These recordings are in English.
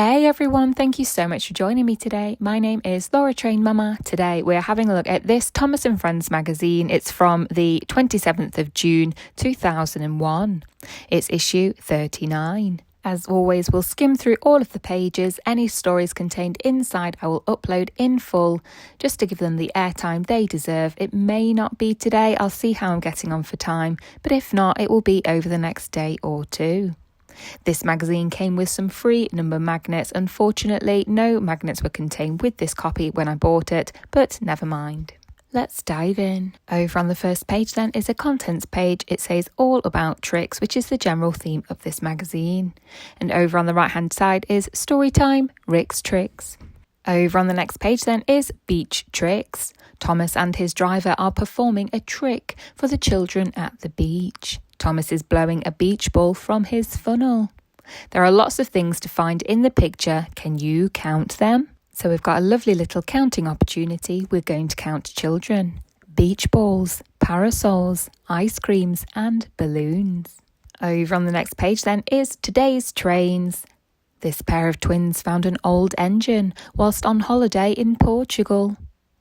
Hey everyone, thank you so much for joining me today. My name is Laura Train Mama. Today we're having a look at this Thomas & Friends magazine. It's from the 27th of June 2001. It's issue 39. As always, we'll skim through all of the pages. Any stories contained inside I will upload in full just to give them the airtime they deserve. It may not be today, I'll see how I'm getting on for time, but if not, it will be over the next day or two. This magazine came with some free number magnets. Unfortunately, no magnets were contained with this copy when I bought it, but never mind. Let's dive in. Over on the first page then is a contents page. It says all about tricks, which is the general theme of this magazine. And over on the right hand side is story time, Rick's Tricks. Over on the next page then is beach tricks. Thomas and his driver are performing a trick for the children at the beach. Thomas is blowing a beach ball from his funnel. There are lots of things to find in the picture. Can you count them? So we've got a lovely little counting opportunity. We're going to count children, beach balls, parasols, ice creams and balloons. Over on the next page then is today's trains. This pair of twins found an old engine whilst on holiday in Portugal.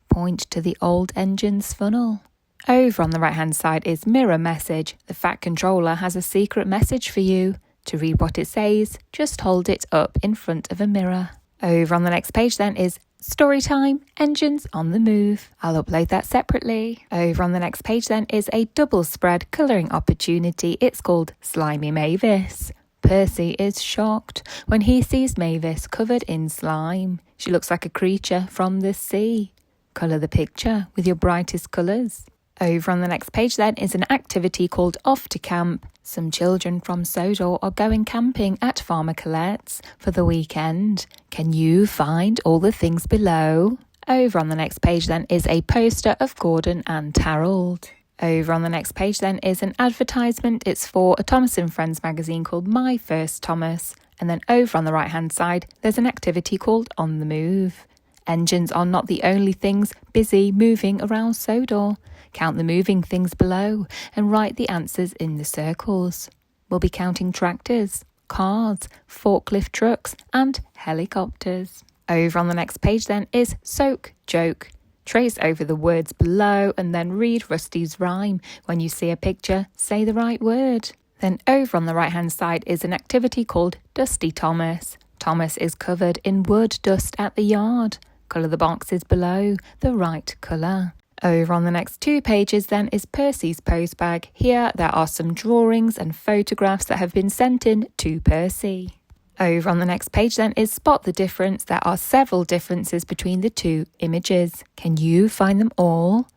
Point to the old engine's funnel. Over on the right hand side is mirror message. The Fat Controller has a secret message for you. To read what it says, just hold it up in front of a mirror. Over on the next page then is story time, engines on the move. I'll upload that separately. Over on the next page then is a double spread colouring opportunity. It's called Slimy Mavis. Percy is shocked when he sees Mavis covered in slime. She looks like a creature from the sea. Colour the picture with your brightest colours. Over on the next page then is an activity called Off to Camp. Some children from Sodor are going camping at Farmer Colette's for the weekend. Can you find all the things below? Over on the next page then is a poster of Gordon and Harold. Over on the next page then is an advertisement. It's for a Thomas & Friends magazine called My First Thomas. And then over on the right hand side there's an activity called On the Move. Engines are not the only things busy moving around Sodor. Count the moving things below and write the answers in the circles. We'll be counting tractors, cars, forklift trucks and helicopters. Over on the next page then is Soak Joke. Trace over the words below and then read Rusty's rhyme. When you see a picture, say the right word. Then over on the right hand side is an activity called Dusty Thomas. Thomas is covered in wood dust at the yard. Colour the boxes below the right colour. Over on the next two pages then is Percy's postbag. Here there are some drawings and photographs that have been sent in to Percy. Over on the next page then is Spot the Difference. There are several differences between the two images. Can you find them all?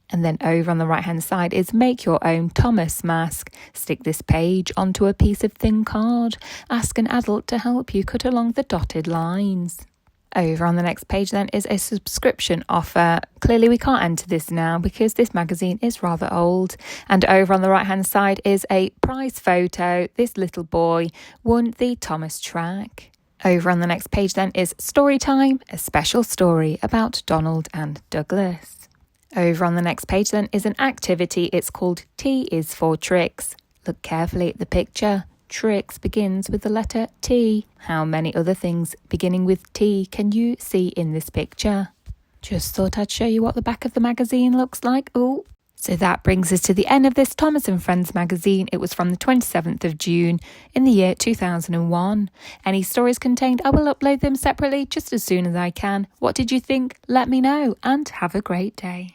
And then over on the right hand side is Make Your Own Thomas Mask. Stick this page onto a piece of thin card. Ask an adult to help you cut along the dotted lines. Over on the next page then is a subscription offer. Clearly we can't enter this now because this magazine is rather old. And over on the right hand side is a prize photo. This little boy won the Thomas track. Over on the next page then is Story Time, a special story about Donald and Douglas. Over on the next page then is an activity. It's called T is for Tricks. Look carefully at the picture. Tricks begins with the letter T. How many other things beginning with T can you see in this picture? Just thought I'd show you what the back of the magazine looks like. Ooh. So that brings us to the end of this Thomas & Friends magazine. It was from the 27th of June in the year 2001. Any stories contained, I will upload them separately just as soon as I can. What did you think? Let me know and have a great day.